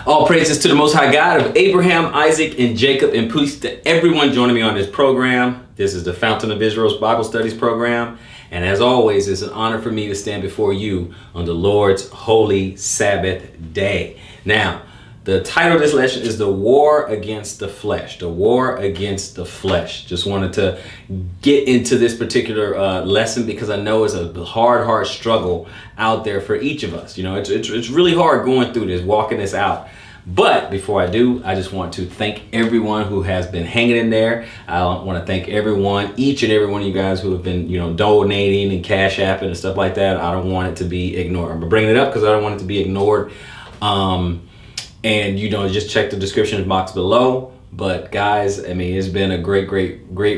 All praises to the Most High God of Abraham, Isaac, and Jacob, and peace to everyone joining me on this program. This is the Fountain of Israel's Bible Studies program. And as always, it's an honor for me to stand before you on the Lord's holy Sabbath day. Now, the title of this lesson is The War Against the Flesh. The War Against the Flesh. Just wanted to get into this particular lesson because I know it's a hard struggle out there for each of us. You know, it's really hard going through this, walking this out. But before I do, I just want to thank everyone who has been hanging in there. I want to thank everyone, each and every one of you guys who have been, donating and cash apping and stuff like that. I don't want it to be ignored. I'm bringing it up because I don't want it to be ignored. And just check the description box below. But guys, I mean, it's been a great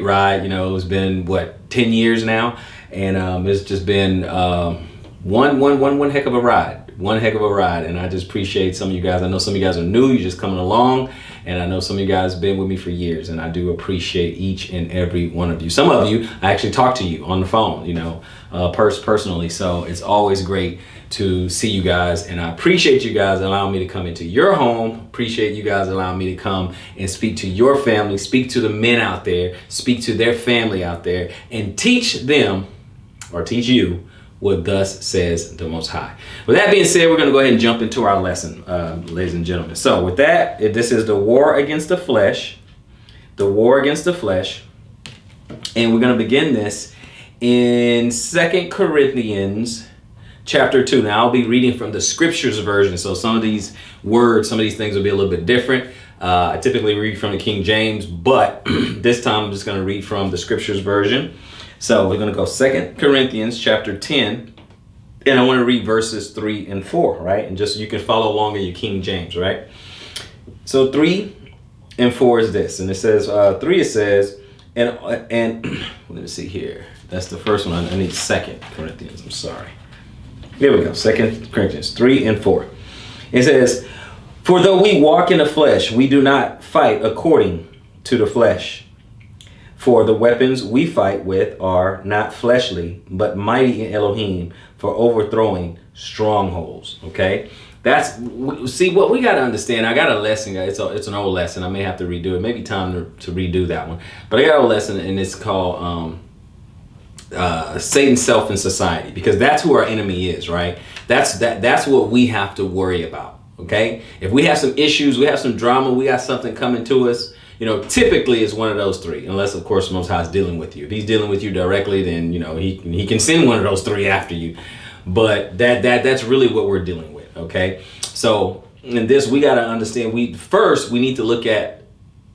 ride. It's been 10 years now, and it's just been one heck of a ride. One heck of a ride, and I just appreciate some of you guys. I know some of you guys are new, you're just coming along, and I know some of you guys have been with me for years, and I do appreciate each and every one of you. Some of you, I actually talk to you on the phone, personally, so it's always great to see you guys, and I appreciate you guys allowing me to come into your home. Appreciate you guys allowing me to come and speak to your family, speak to the men out there, speak to their family out there, and teach them, or teach you, what thus says the Most High. With that being said, we're going to go ahead and jump into our lesson, ladies and gentlemen. So with that, this is the war against the flesh, the war against the flesh. And we're going to begin this in 2 Corinthians chapter 2. Now I'll be reading from the scriptures version. So some of these words, some of these things will be a little bit different. I typically read from the King James, but this time I'm just going to read from the scriptures version. So we're going to go 2 Corinthians chapter 10, and I want to read verses 3 and 4, right? And just so you can follow along in your King James, right? So 3 and 4 is this, and it says, 3 it says, and let me see here. That's the first one. I need 2 Corinthians, I'm sorry. Here we go, 2 Corinthians 3 and 4. It says, for though we walk in the flesh, we do not fight according to the flesh. For the weapons we fight with are not fleshly, but mighty in Elohim for overthrowing strongholds. Okay, see what we got to understand. I got a lesson, guys. It's an old lesson. I may have to redo it. Maybe time to redo that one. But I got a lesson, and it's called Satan's self in society, because that's who our enemy is, right? That's what we have to worry about. Okay, if we have some issues, we have some drama, we got something coming to us. Typically it's one of those three, unless of course Most High is dealing with you. If he's dealing with you directly, then he can send one of those three after you. But that's really what we're dealing with. Okay, so in this we got to understand. We need to look at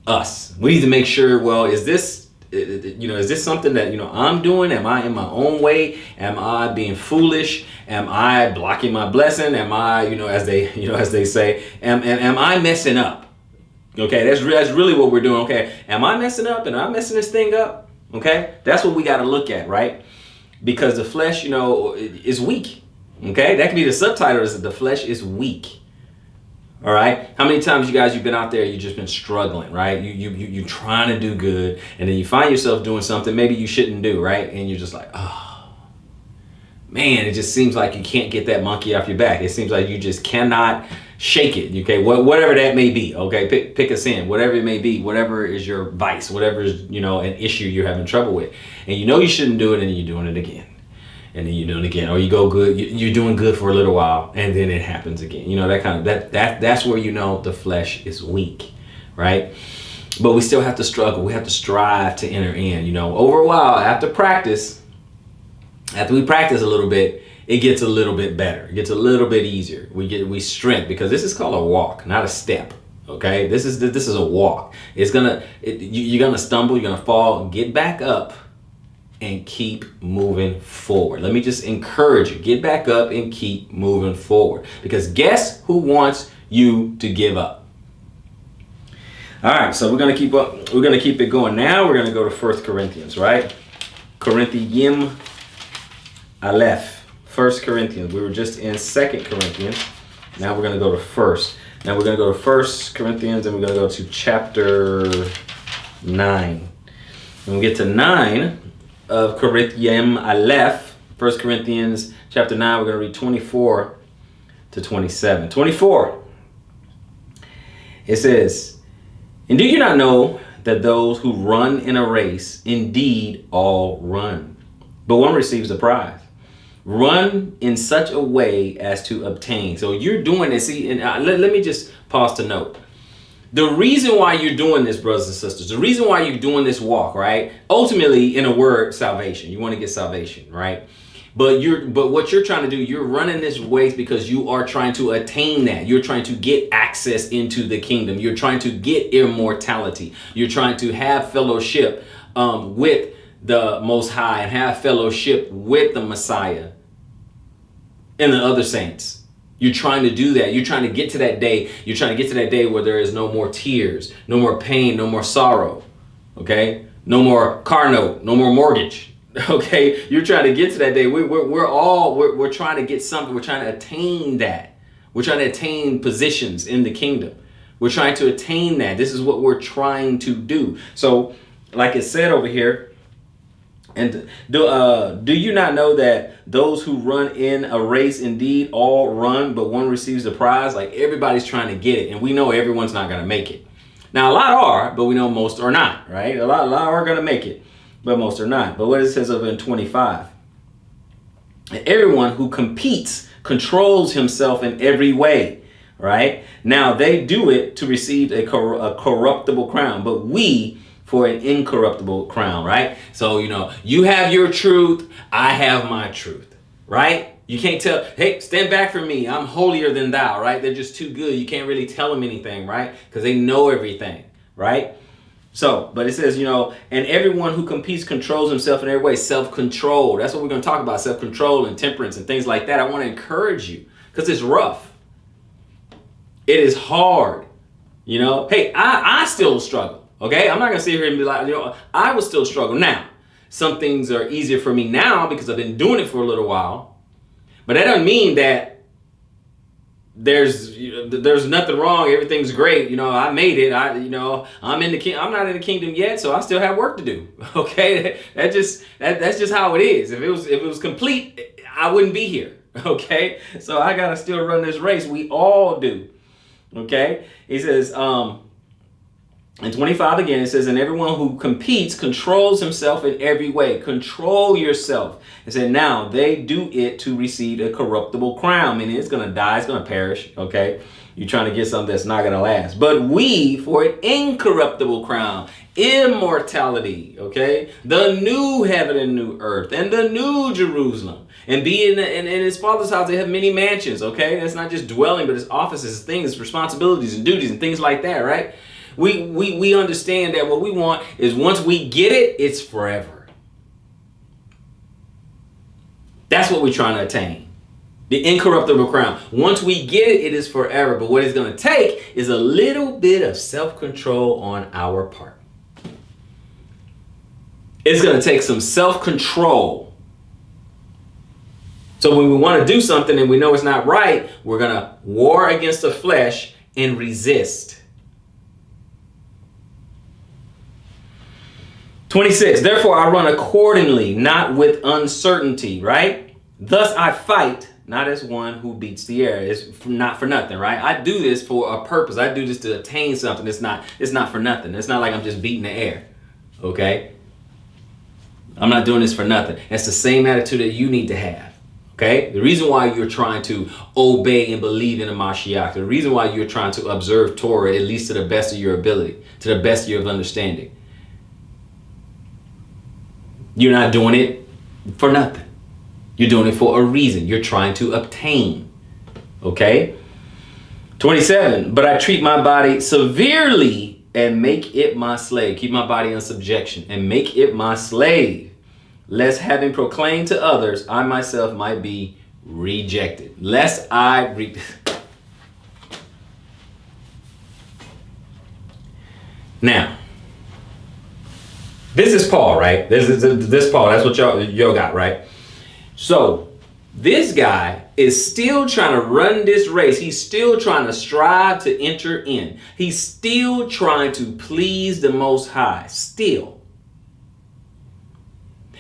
us. We need to make sure. Well, is this something that I'm doing? Am I in my own way? Am I being foolish? Am I blocking my blessing? Am I as they say, am I messing up? Okay, that's really what we're doing. Okay, am I messing up? And I'm messing this thing up? Okay, that's what we got to look at, right? Because the flesh, is weak. Okay, that could be the subtitle, is that the flesh is weak. All right, how many times you've been out there, you've just been struggling, right? You're trying to do good, and then you find yourself doing something maybe you shouldn't do, right? And you're just like, oh man, it just seems like you can't get that monkey off your back. It seems like you just cannot shake it. Okay, whatever that may be. Okay, pick a sin, whatever it may be, whatever is your vice, whatever is an issue you're having trouble with, and you shouldn't do it, and then you're doing it again, and then you're doing it again, or you go good, you're doing good for a little while, and then it happens again. That's where the flesh is weak, right? But we still have to struggle. We have to strive to enter in. Over a while, after we practice a little bit, it gets a little bit better. It gets a little bit easier. We strength, because this is called a walk, not a step. Okay, this is a walk. You're gonna stumble, you're gonna fall, get back up, and keep moving forward. Let me just encourage you: get back up and keep moving forward. Because guess who wants you to give up? All right, so we're gonna keep up. We're gonna keep it going. Now we're gonna go to 1 Corinthians, right? Corinthians Aleph. 1 Corinthians. We were just in 2 Corinthians. Now we're going to go to 1. Now we're going to go to 1 Corinthians, and we're going to go to chapter 9. When we get to 9 of Corinthians Aleph, 1 Corinthians chapter 9, we're going to read 24 to 27. 24. It says, and do you not know that those who run in a race indeed all run, but one receives the prize? Run in such a way as to obtain. So you're doing this. See, and let me just pause to note. The reason why you're doing this, brothers and sisters, the reason why you're doing this walk, right? Ultimately, in a word, salvation. You want to get salvation, right? But what you're trying to do, you're running this race because you are trying to attain that. You're trying to get access into the kingdom. You're trying to get immortality. You're trying to have fellowship with the Most High and have fellowship with the Messiah and the other saints. You're trying to do that. You're trying to get to that day. You're trying to get to that day where there is no more tears, no more pain, no more sorrow. Okay? No more car note, no more mortgage. Okay? You're trying to get to that day. We're trying to get something. We're trying to attain that. We're trying to attain positions in the kingdom. We're trying to attain that. This is what we're trying to do. So, like it said over here, and do you not know that those who run in a race indeed all run, but one receives the prize? Like, everybody's trying to get it, and we know everyone's not going to make it. Now, a lot are, but we know most are not, right? A lot are going to make it, but most are not. But what it says over in 25, everyone who competes controls himself in every way, right? Now, they do it to receive a corruptible crown, but we for an incorruptible crown, right? So, you have your truth, I have my truth, right? You can't tell, hey, stand back from me, I'm holier than thou, right? They're just too good. You can't really tell them anything, right? Because they know everything, right? So, but it says, and everyone who competes controls himself in every way. Self-control. That's what we're going to talk about, self-control and temperance and things like that. I want to encourage you because it's rough. It is hard. Hey, I still struggle. Okay, I'm not going to sit here and be like, I will still struggle. Now, some things are easier for me now because I've been doing it for a little while. But that doesn't mean that there's nothing wrong. Everything's great. I made it. I'm in the I'm not in the kingdom yet, so I still have work to do. Okay, that's just how it is. If it was complete, I wouldn't be here. Okay, so I got to still run this race. We all do. Okay, he says, in 25 again, it says, and everyone who competes controls himself in every way. Control yourself. It said, now they do it to receive a corruptible crown. Meaning it's going to die. It's going to perish. Okay. You're trying to get something that's not going to last. But we for an incorruptible crown, immortality. Okay. The new heaven and new earth and the new Jerusalem. And be in his Father's house, they have many mansions. Okay. That's not just dwelling, but it's offices, things, responsibilities and duties and things like that. Right. We understand that what we want is once we get it, it's forever. That's what we're trying to attain. The incorruptible crown. Once we get it, it is forever. But what it's going to take is a little bit of self-control on our part. It's going to take some self-control. So when we want to do something and we know it's not right, we're going to war against the flesh and resist. 26, therefore I run accordingly, not with uncertainty, right? Thus I fight, not as one who beats the air. It's not for nothing, right? I do this for a purpose. I do this to attain something. It's not for nothing. It's not like I'm just beating the air, okay? I'm not doing this for nothing. That's the same attitude that you need to have, okay? The reason why you're trying to obey and believe in the Mashiach, the reason why you're trying to observe Torah, at least to the best of your ability, to the best of your understanding. You're not doing it for nothing. You're doing it for a reason. You're trying to obtain. Okay? 27. But I treat my body severely and make it my slave. Keep my body in subjection and make it my slave. Lest having proclaimed to others, I myself might be rejected. Lest I... Now, this is Paul, right? This is Paul. That's what y'all got, right? So this guy is still trying to run this race. He's still trying to strive to enter in. He's still trying to please the Most High. Still.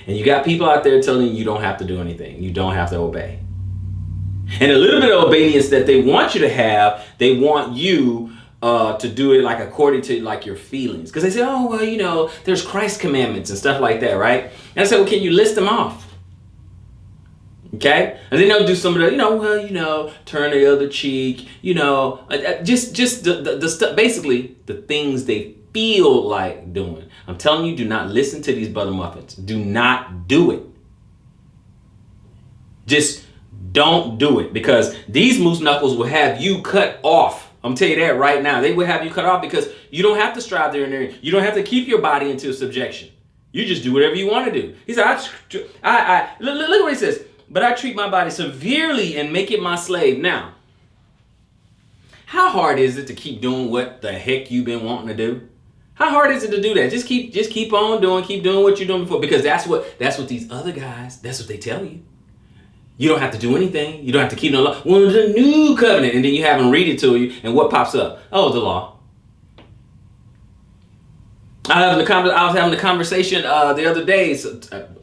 And you got people out there telling you don't have to do anything. You don't have to obey. And a little bit of obedience that they want you to have, they want you to do it like according to like your feelings. Because they say, oh, well, you know, there's Christ commandments and stuff like that, right? And I said, well, can you list them off? Okay? And then they'll do some of the, you know, well, you know, turn the other cheek, you know, just the stuff, basically the things they feel like doing. I'm telling you, do not listen to these butter muffins. Do not do it. Just don't do it, because these moose knuckles will have you cut off. I'm telling you that right now. They will have you cut off because you don't have to strive there and there. You don't have to keep your body into subjection. You just do whatever you want to do. He said, look what he says. But I treat my body severely and make it my slave. Now, how hard is it to keep doing what the heck you've been wanting to do? How hard is it to do that? Just keep on doing, keep doing what you're doing before, because that's what these other guys, that's what they tell you. You don't have to do anything. You don't have to keep no law. Well, the new covenant, and then you have them read it to you, and what pops up? Oh, the law. I was having a conversation the other day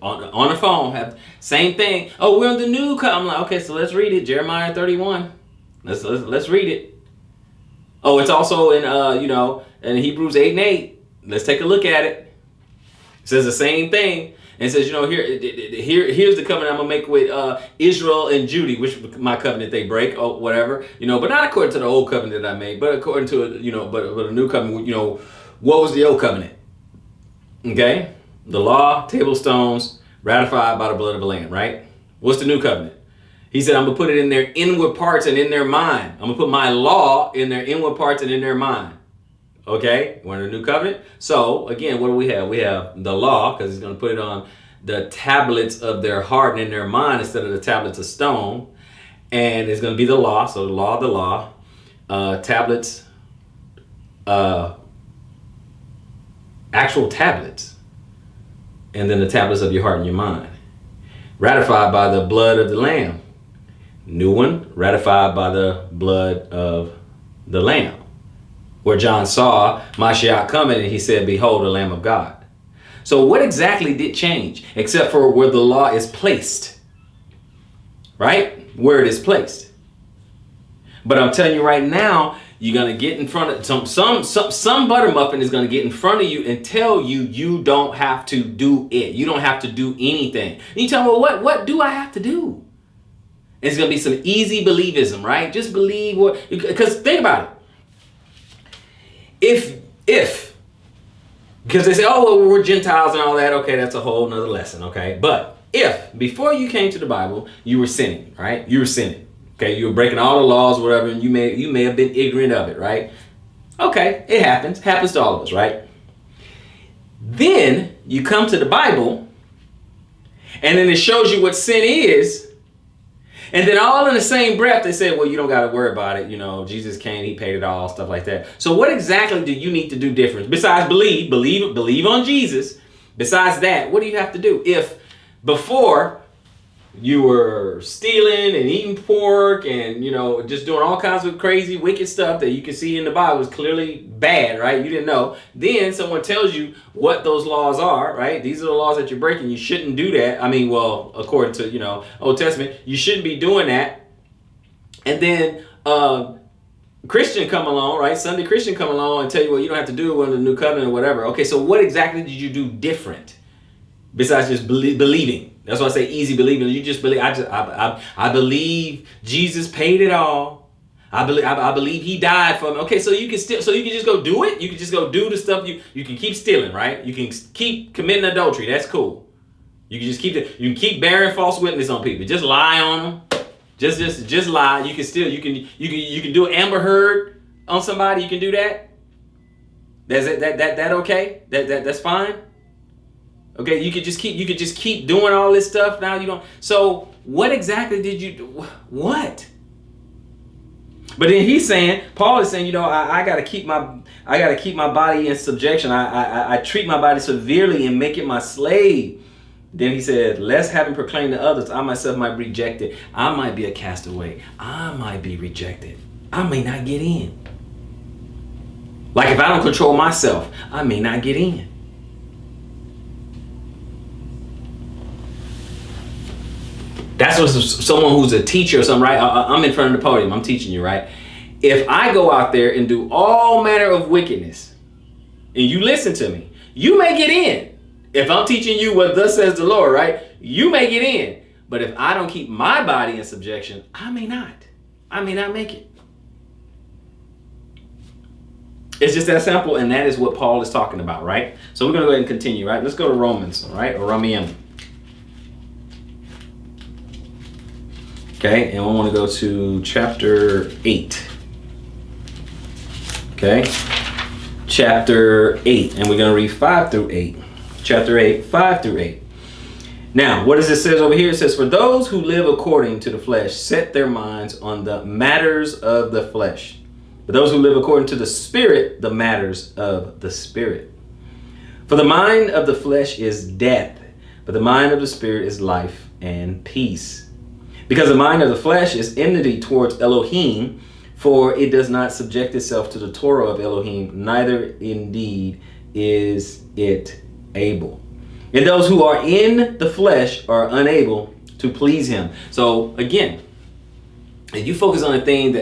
on the phone. Same thing. Oh, we're on the new covenant. I'm like, okay, so let's read it. Jeremiah 31. Let's read it. Oh, it's also in in Hebrews 8:8. Let's take a look at it. It says the same thing. And it says, here's the covenant I'm gonna make with Israel and Judah, which my covenant they break, or whatever, but not according to the old covenant that I made, but according to but a new covenant. What was the old covenant? Okay, the law, table stones, ratified by the blood of the Lamb. Right? What's the new covenant? He said, I'm gonna put it in their inward parts and in their mind. I'm gonna put my law in their inward parts and in their mind. Okay, we're in a new covenant. So again, what do we have? We have the law, because he's going to put it on the tablets of their heart and in their mind instead of the tablets of stone. And it's going to be the law. So the law, tablets, actual tablets, and then the tablets of your heart and your mind. Ratified by the blood of the Lamb. New one, ratified by the blood of the Lamb. Where John saw Mashiach coming and he said, behold, the Lamb of God. So what exactly did change? Except for where the law is placed. Right? Where it is placed. But I'm telling you right now, you're going to get in front of some butter muffin is going to get in front of you and tell you you don't have to do it. You don't have to do anything. And you tell me, well, what do I have to do? It's going to be some easy believism, right? Just believe what, because think about it. If, because they say, oh, well, we're Gentiles and all that. Okay, that's a whole nother lesson. Okay. But if before you came to the Bible, you were sinning, right? You were sinning. Okay. You were breaking all the laws, whatever, and you may have been ignorant of it, right? Okay. It happens to all of us, right? Then you come to the Bible and then it shows you what sin is. And then all in the same breath, they say, well, you don't got to worry about it. Jesus came, he paid it all, stuff like that. So what exactly do you need to do different? Besides believe on Jesus. Besides that, what do you have to do? If before you were stealing and eating pork and, just doing all kinds of crazy, wicked stuff that you can see in the Bible is clearly bad, right? You didn't know. Then someone tells you what those laws are, right? These are the laws that you're breaking. You shouldn't do that. I mean, well, according to, Old Testament, you shouldn't be doing that. And then Christian come along, right? Sunday Christian come along and tell you, well, you don't have to do it under the new covenant or whatever. Okay, so what exactly did you do different besides just believing? That's why I say easy believing. You just believe. I believe Jesus paid it all. I believe he died for me. Okay, so you can just go do it. You can just go do the stuff. You can keep stealing, right? You can keep committing adultery. That's cool. You can just you can keep bearing false witness on people. Just lie on them. Just lie. You can still you can do an Amber Heard on somebody. You can do that. That okay? That's fine. Okay, you could just keep doing all this stuff. Now you don't. So what exactly did you do? What? But then he's saying, Paul is saying, I gotta keep my body in subjection. I treat my body severely and make it my slave. Then he said, lest having proclaimed to others, I myself might be rejected. I might be a castaway. I might be rejected. I may not get in. Like if I don't control myself, I may not get in. That's what someone who's a teacher or something, right? I'm in front of the podium. I'm teaching you, right? if I go out there and do all manner of wickedness, and you listen to me, you may get in. If I'm teaching you what thus says the Lord, right? You may get in. But if I don't keep my body in subjection, I may not. I may not make it. It's just that simple, and that is what Paul is talking about, right? So we're going to go ahead and continue, right? Let's go to Romans, all right? Or Romium. Okay, and we want to go to chapter 8. Okay, chapter 8, and we're going to read 5 through 8. Chapter 8, 5 through 8. Now, what does it say over here? It says, for those who live according to the flesh set their minds on the matters of the flesh. For those who live according to the Spirit, the matters of the Spirit. For the mind of the flesh is death, but the mind of the Spirit is life and peace. Because the mind of the flesh is enmity towards Elohim, for it does not subject itself to the Torah of Elohim, neither indeed is it able. And those who are in the flesh are unable to please him. So again, and you focus on the thing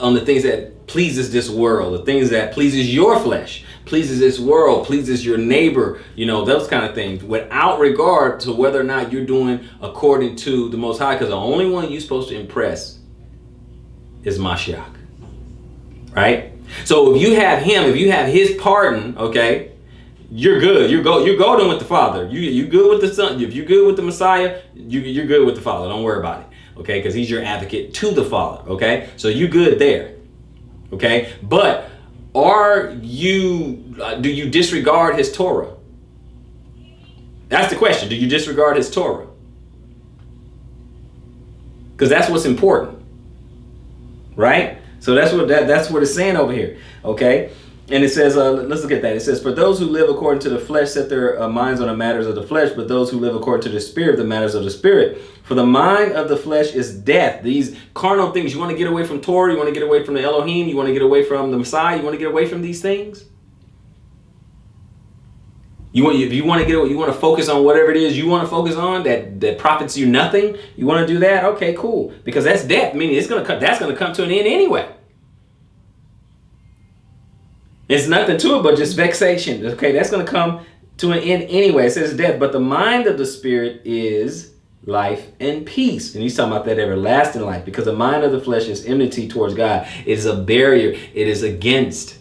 on the things that pleases this world, the things that pleases your flesh, pleases this world, pleases your neighbor, those kind of things, without regard to whether or not you're doing according to the Most High, because the only one you're supposed to impress is Mashiach, right? So if you have him, if you have his pardon, okay, you're good. You're golden with the Father. You good with the Son. If you're good with the Messiah, you're good with the Father. Don't worry about it. Okay, because he's your advocate to the Father. Okay, so you good there. Okay, but do you disregard his Torah? That's the question. Do you disregard his Torah? Because that's what's important, right? So that's what it's saying over here. Okay. And it says, let's look at that. It says, for those who live according to the flesh set their minds on the matters of the flesh, but those who live according to the Spirit, the matters of the Spirit. For the mind of the flesh is death. These carnal things. You want to get away from Torah. You want to get away from the Elohim. You want to get away from the Messiah. You want to get away from these things. You want to focus on whatever it is you want to focus on that profits you nothing. You want to do that? Okay, cool. Because that's death. Meaning that's going to come to an end anyway. It's nothing to it but just vexation. Okay, that's going to come to an end anyway. It says death, but the mind of the Spirit is life and peace. And he's talking about that everlasting life, because the mind of the flesh is enmity towards God. It is a barrier. It is against.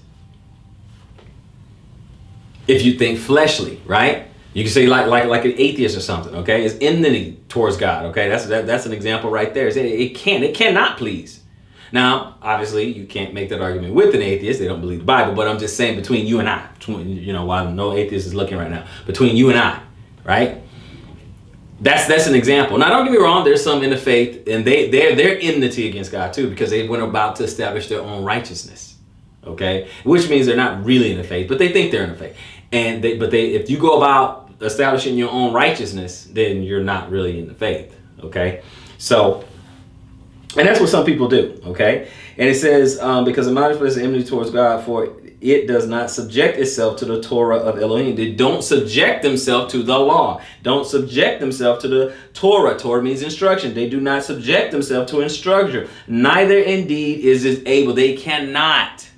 If you think fleshly, right? You can say like an atheist or something. Okay, it's enmity towards God. Okay, that's an example right there. It cannot please. Now, obviously, you can't make that argument with an atheist. They don't believe the Bible. But I'm just saying between you and I, while no atheist is looking right now, between you and I, right? That's an example. Now, don't get me wrong. There's some in the faith, and they're enmity against God too, because they went about to establish their own righteousness. Okay, which means they're not really in the faith, but they think they're in the faith. And if you go about establishing your own righteousness, then you're not really in the faith. Okay, so. And that's what some people do, okay? And it says, because the mind of the flesh is enmity towards God, for it does not subject itself to the Torah of Elohim. They don't subject themselves to the law. Don't subject themselves to the Torah. Torah means instruction. They do not subject themselves to instruction. Neither indeed is it able. They cannot.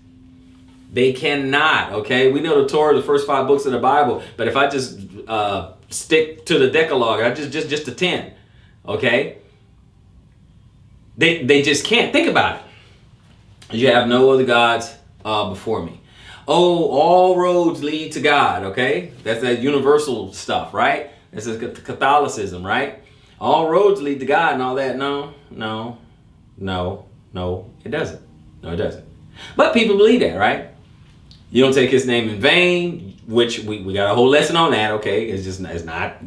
They cannot, okay? We know the Torah, the first 5 books of the Bible, but if I just stick to the Decalogue, I just the 10, okay? They just can't. Think about it. You have no other gods before me. Oh, all roads lead to God, okay? That's that universal stuff, right? This is Catholicism, right? All roads lead to God and all that. No, it doesn't. No, it doesn't. But people believe that, right? You don't take his name in vain, which we got a whole lesson on that, okay? It's not,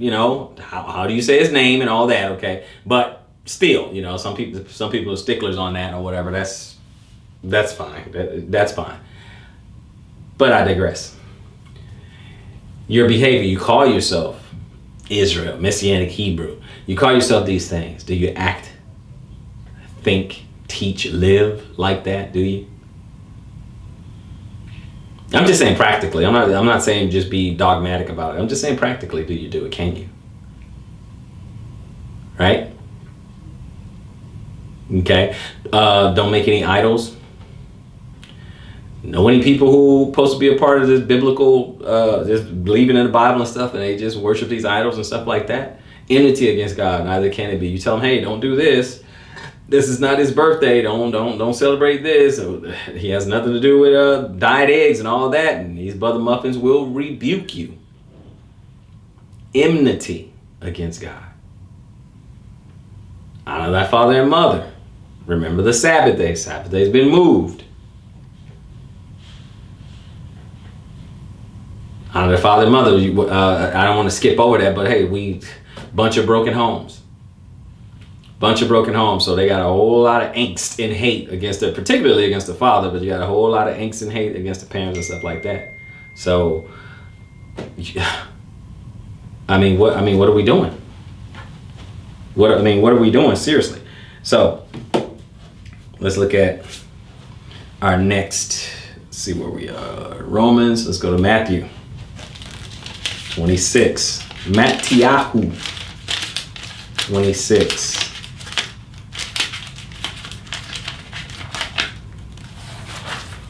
how do you say his name and all that, okay? But still, some people are sticklers on that or whatever. That's fine. That's fine. But I digress. Your behavior, you call yourself Israel, Messianic Hebrew. You call yourself these things. Do you act, think, teach, live like that? Do you? I'm just saying practically. I'm not saying just be dogmatic about it. I'm just saying practically, do you do it? Can you? Right? Okay. Don't make any idols. Know any people who supposed to be a part of this biblical, just believing in the Bible and stuff, and they just worship these idols and stuff like that? Enmity against God, neither can it be. You tell them, hey, don't do this. This is not his birthday. Don't celebrate this. He has nothing to do with dyed eggs and all that. And these brother muffins will rebuke you. Enmity against God. Honor thy father and mother. Remember the Sabbath day. Sabbath day has been moved. Honor the father and mother. I don't want to skip over that, but hey, bunch of broken homes. Bunch of broken homes. So they got a whole lot of angst and hate against it, particularly against the father, but you got a whole lot of angst and hate against the parents and stuff like that. So, what are we doing? What are we doing? Seriously. So, let's look at our next, let's see where we are. Romans, let's go to Matthew 26. Matthew 26.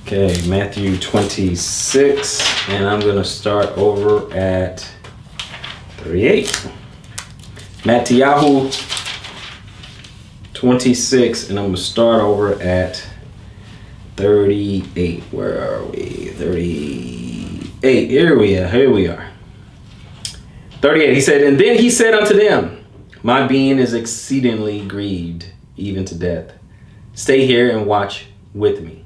Okay, Matthew 26, and I'm going to start over at 38. Matthew 26, and I'm going to start over at 38. Where are we? 38. Here we are. 38. He said, and then he said unto them, my being is exceedingly grieved, even to death. Stay here and watch with me.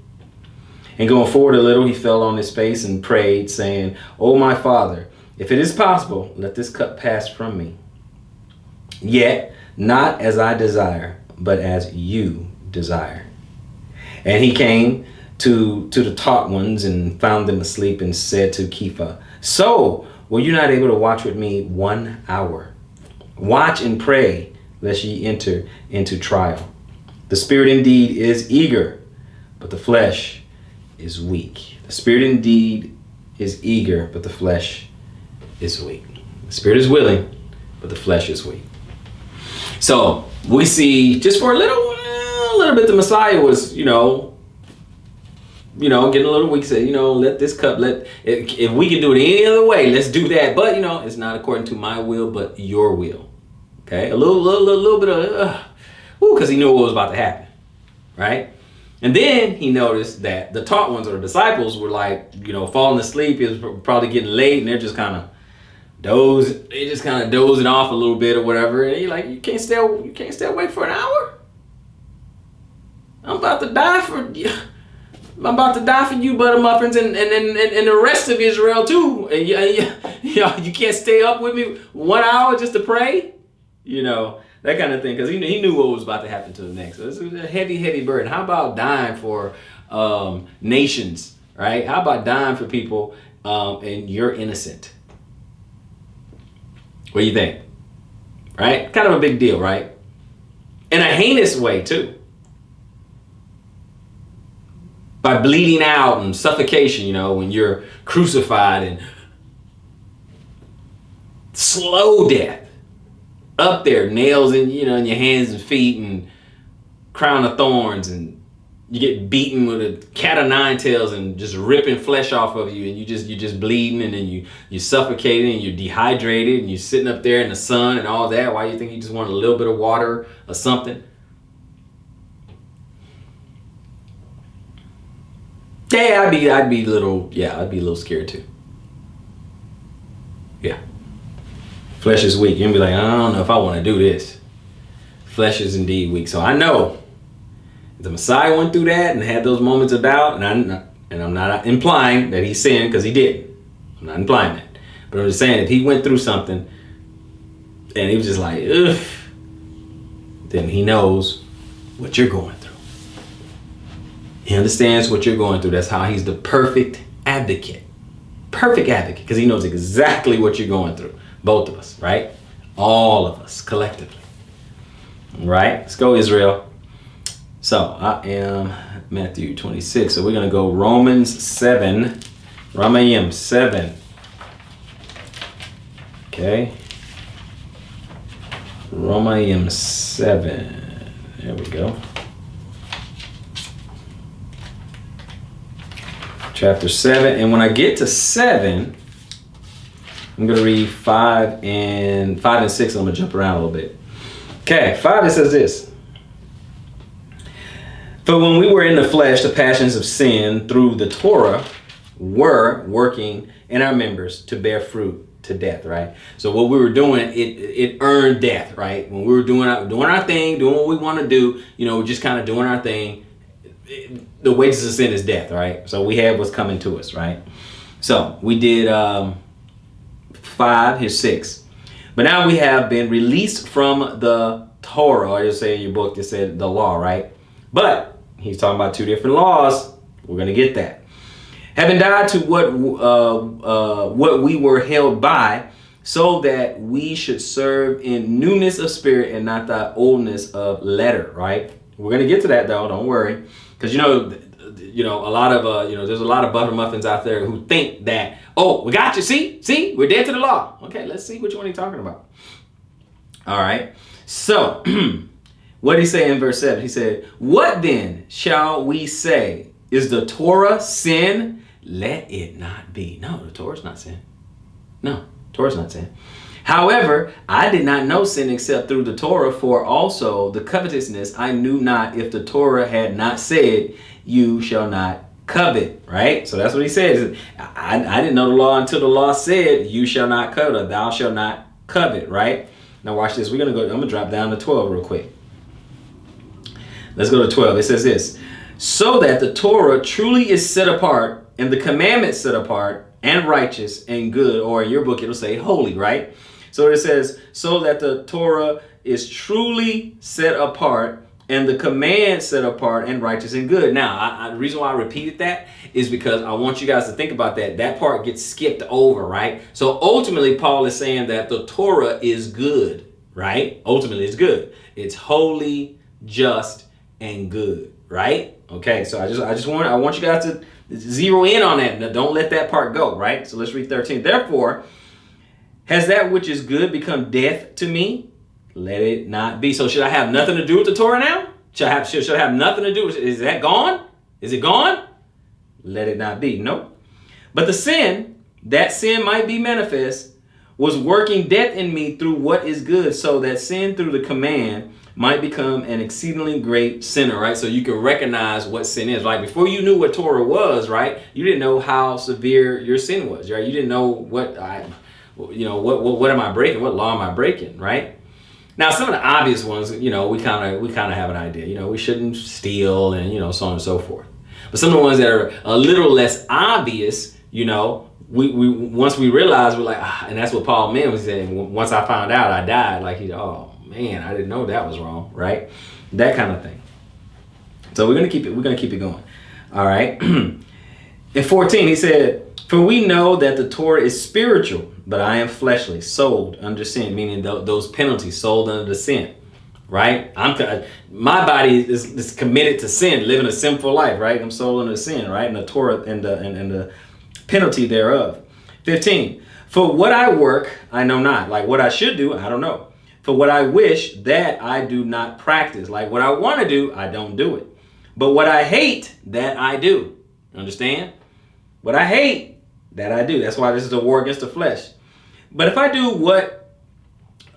And going forward a little, he fell on his face and prayed, saying, O my Father, if it is possible, let this cup pass from me. Yet not as I desire, but as you desire. And he came to the taught ones and found them asleep and said to Kepha, so were you not able to watch with me 1 hour? Watch and pray, lest ye enter into trial. The spirit indeed is eager, but the flesh is weak. The spirit indeed is eager, but the flesh is weak. The spirit is willing, but the flesh is weak. So we see just for a little bit, the Messiah was, getting a little weak. Said, let this cup, if we can do it any other way, let's do that. But it's not according to my will, but your will. Okay, a little bit of, because he knew what was about to happen, right? And then he noticed that the taught ones or the disciples were like, falling asleep. It was probably getting late, and they're just kind of dozing off a little bit or whatever. And he's like, you can't stay awake for an hour? I'm about to die for you. I'm about to die for you, butter muffins, and the rest of Israel too. And you can't stay up with me 1 hour just to pray, that kind of thing, because he knew what was about to happen to the next. So this is a heavy burden. How about dying for nations, right? How about dying for people and you're innocent? What do you think? Right? Kind of a big deal, right? In a heinous way too. By bleeding out and suffocation, when you're crucified, and slow death. Up there, nails in in your hands and feet, and crown of thorns, and you get beaten with a cat of nine tails and just ripping flesh off of you, and you're just bleeding, and then you're suffocating, and you're dehydrated, and you're sitting up there in the sun and all that. Why do you think you just want a little bit of water or something? Yeah, I'd be a little scared too. Yeah. Flesh is weak. You're going to be like, I don't know if I want to do this. Flesh is indeed weak. So I know the Messiah went through that and had those moments of doubt, and I'm not implying that he sinned, because he didn't. I'm not implying that. But I'm just saying, if he went through something and he was just like, ugh, then he knows what you're going through. He understands what you're going through. That's how he's the perfect advocate. Perfect advocate, because he knows exactly what you're going through. Both of us, right? All of us, collectively. Right? Let's go, Israel. So, I am Matthew 26. So, we're going to go Romans 7. Ramayim 7. Okay. Ramayim 7. There we go. Chapter 7. And when I get to 7, I'm going to read 5 and 6. I'm going to jump around a little bit. Okay, 5, it says this. For when we were in the flesh, the passions of sin through the Torah were working in our members to bear fruit to death, right? So what we were doing, it earned death, right? When we were doing our thing, doing what we want to do, just kind of doing our thing, the wages of sin is death, right? So we have what's coming to us, right? So we did 5, here's 6. But now we have been released from the Torah, or you say in your book, it said the law, right? But he's talking about 2 different laws. We're going to get that. Having died to what we were held by, so that we should serve in newness of spirit and not the oldness of letter, right? We're going to get to that, though. Don't worry. Because, a lot of, there's a lot of butter muffins out there who think that, oh, we got you. See, we're dead to the law. Okay, let's see which one he's talking about. All right. So what did he say in verse 7? He said, what then shall we say? Is the Torah sin? Let it not be. No, the Torah's not sin. No, Torah's not sin. However, I did not know sin except through the Torah, for also the covetousness I knew not, if the Torah had not said, you shall not covet, right? So that's what he says. I didn't know the law until the law said, you shall not covet, or thou shalt not covet, right? Now watch this. I'm going to drop down to 12 real quick. Let's go to 12. It says this. So that the Torah truly is set apart, and the commandments set apart, and righteous and good, or in your book it'll say holy, right? So it says, so that the Torah is truly set apart, and the command set apart, and righteous and good. Now, the reason why I repeated that is because I want you guys to think about that. That part gets skipped over, right? So ultimately, Paul is saying that the Torah is good, right? Ultimately, it's good. It's holy, just, and good, right? Okay, so I want you guys to zero in on that. Now, don't let that part go, right? So let's read 13. Therefore, has that which is good become death to me? Let it not be. So should I have nothing to do with the Torah now? Should I have nothing to do with it? Is that gone? Is it gone? Let it not be. No. But the sin, that sin might be manifest, was working death in me through what is good, so that sin through the command might become an exceedingly great sinner, right? So you can recognize what sin is. Like before you knew what Torah was, right? You didn't know how severe your sin was, right? You didn't know what am I breaking? What law am I breaking, right? Now, some of the obvious ones, we kind of have an idea. We shouldn't steal and, so on and so forth. But some of the ones that are a little less obvious, we once we realize, we're like, and that's what Paul meant when he said, once I found out, I died. Like oh man, I didn't know that was wrong, right? That kind of thing. So we're gonna keep it going. All right. In 14, he said, for we know that the Torah is spiritual, but I am fleshly, sold under sin, meaning those penalties, sold under the sin, right? My body is committed to sin, living a sinful life, right? I'm sold under sin, right? And the Torah and the penalty thereof. 15, for what I work, I know not. Like what I should do, I don't know. For what I wish, that I do not practice. Like what I want to do, I don't do it. But what I hate, that I do. Understand? What I hate, that I do. That's why this is a war against the flesh. But if I do what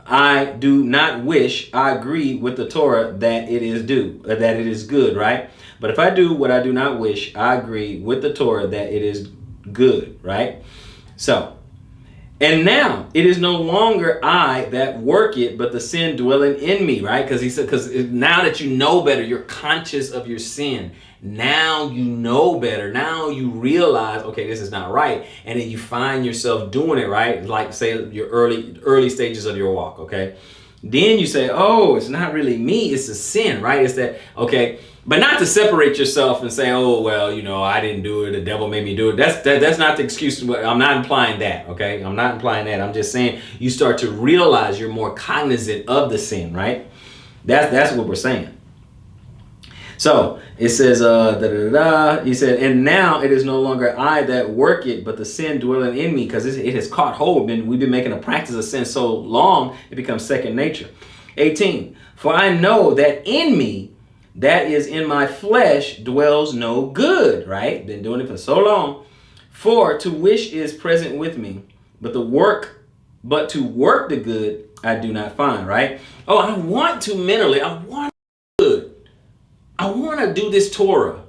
I do not wish, I agree with the Torah that it is good, right? But if I do what I do not wish, I agree with the Torah that it is good, right? So, and now it is no longer I that work it, but the sin dwelling in me, right? Because he said, because now that you know better, you're conscious of your sin. Now you know better. Now you realize, okay, this is not right. And then you find yourself doing it, right? Like say your early stages of your walk, okay? Then you say, oh, it's not really me, it's a sin, right? It's that, okay, but not to separate yourself and say, oh, well, I didn't do it, the devil made me do it. That's not the excuse. I'm not implying that, okay? I'm not implying that. I'm just saying you start to realize you're more cognizant of the sin, right? That's what we're saying. So it says, he said, and now it is no longer I that work it, but the sin dwelling in me, because it has caught hold. And we've been making a practice of sin so long, it becomes second nature. 18, for I know that in me, that is in my flesh dwells no good, right? Been doing it for so long. For to wish is present with me, but to work the good I do not find, right? Oh, I want to mentally, I want good. I want to do this Torah,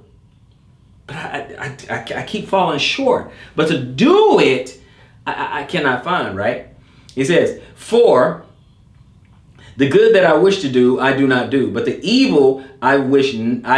but I keep falling short. But to do it, I cannot find, right? He says, for the good that I wish to do, I do not do. But the evil I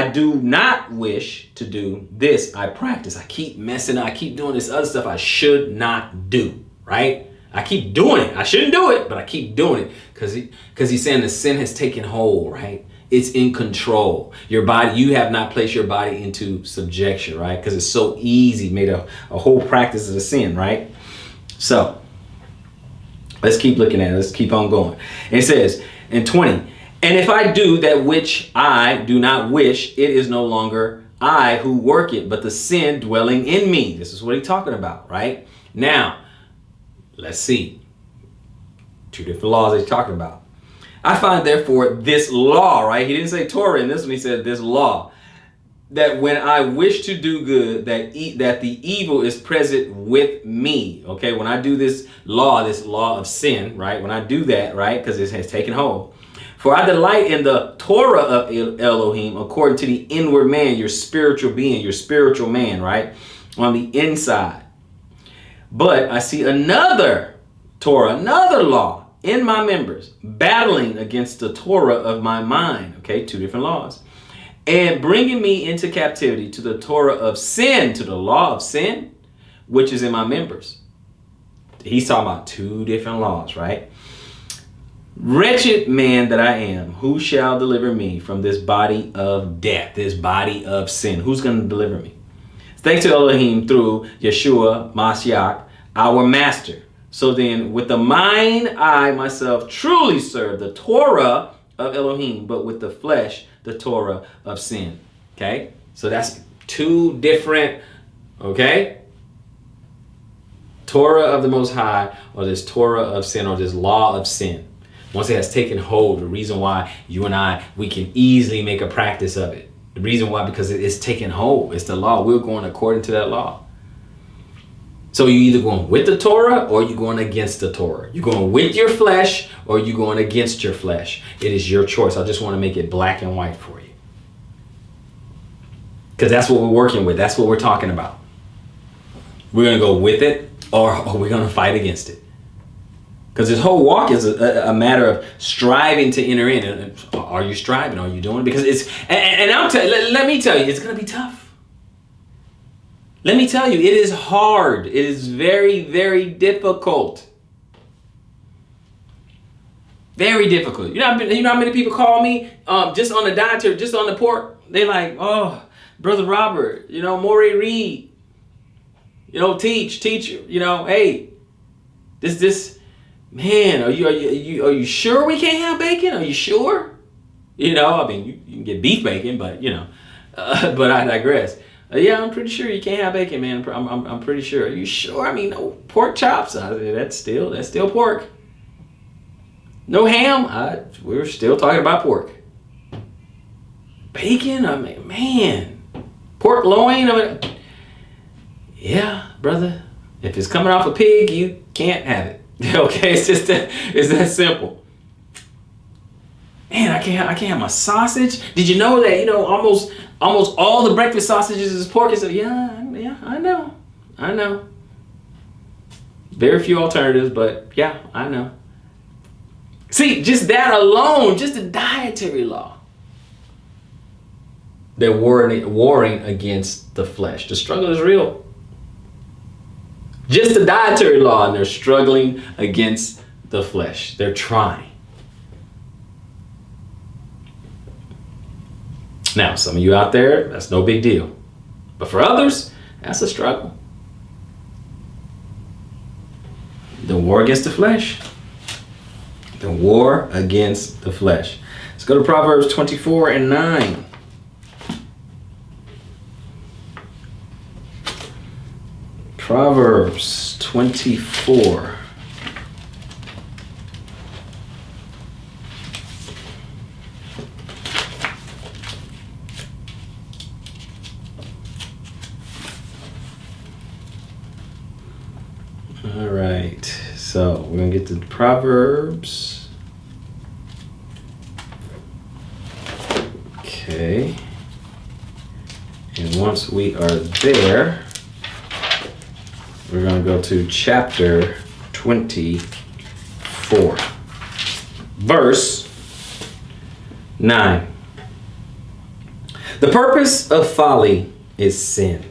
do not wish to do, this I practice. I keep messing up. I keep doing this other stuff I should not do, right? I keep doing it. I shouldn't do it, but I keep doing it because he's saying the sin has taken hold, right? It's in control. Your body, you have not placed your body into subjection, right? Because it's so easy, made a whole practice of the sin, right? So let's keep looking at it. Let's keep on going. And it says in 20, and if I do that which I do not wish, it is no longer I who work it, but the sin dwelling in me. This is what he's talking about, right? Now, let's see. Two different laws that he's talking about. I find therefore this law, right? He didn't say Torah in this one. He said this law, that when I wish to do good, that the evil is present with me. Okay, when I do this law of sin, right? When I do that, right? Because it has taken hold. For I delight in the Torah of Elohim according to the inward man, your spiritual being, your spiritual man, right? On the inside. But I see another Torah, another law in my members, battling against the Torah of my mind. Okay, two different laws. And bringing me into captivity to the Torah of sin, to the law of sin, which is in my members. He's talking about two different laws, right? Wretched man that I am, who shall deliver me from this body of death, this body of sin? Who's going to deliver me? Thanks to Elohim through Yeshua Mashiach, our master. So then, with the mind, I myself truly serve the Torah of Elohim, but with the flesh, the Torah of sin. Okay? So that's two different, okay? Torah of the Most High, or this Torah of sin, or this law of sin. Once it has taken hold, the reason why you and I, we can easily make a practice of it. The reason why, because it's taken hold. It's the law. We're going according to that law. So you're either going with the Torah or you're going against the Torah. You're going with your flesh or you're going against your flesh. It is your choice. I just want to make it black and white for you. Because that's what we're working with. That's what we're talking about. We're going to go with it or we're going to fight against it. Because this whole walk is a matter of striving to enter in. And are you striving? Are you doing it? Because it's, and let me tell you, it's going to be tough. Let me tell you, it is hard. It is very, very difficult. Very difficult. You know how many people call me just on the dietary, just on the pork? They like, oh, Brother Robert, Maury Reed, teacher, hey, this, man, are you sure we can't have bacon? Are you sure? You can get beef bacon, but but I digress. Yeah, I'm pretty sure you can't have bacon, man. I'm pretty sure. Are you sure? No pork chops. That's still pork. No ham. We're still talking about pork. Bacon. Man, pork loin. Yeah, brother. If it's coming off a pig, you can't have it. Okay, it's that simple. Man, I can't have my sausage. Did you know that almost all the breakfast sausages is pork? So yeah, I know. Very few alternatives, but yeah, I know. See, just that alone, just the dietary law. They're warring against the flesh. The struggle is real. Just the dietary law, and they're struggling against the flesh. They're trying. Now, some of you out there, that's no big deal. But for others, that's a struggle. The war against the flesh. The war against the flesh. Let's go to Proverbs 24 and 9. Proverbs 24. All right. So we're going to get to Proverbs. Okay. And once we are there, we're going to go to chapter 24, verse 9. The purpose of folly is sin,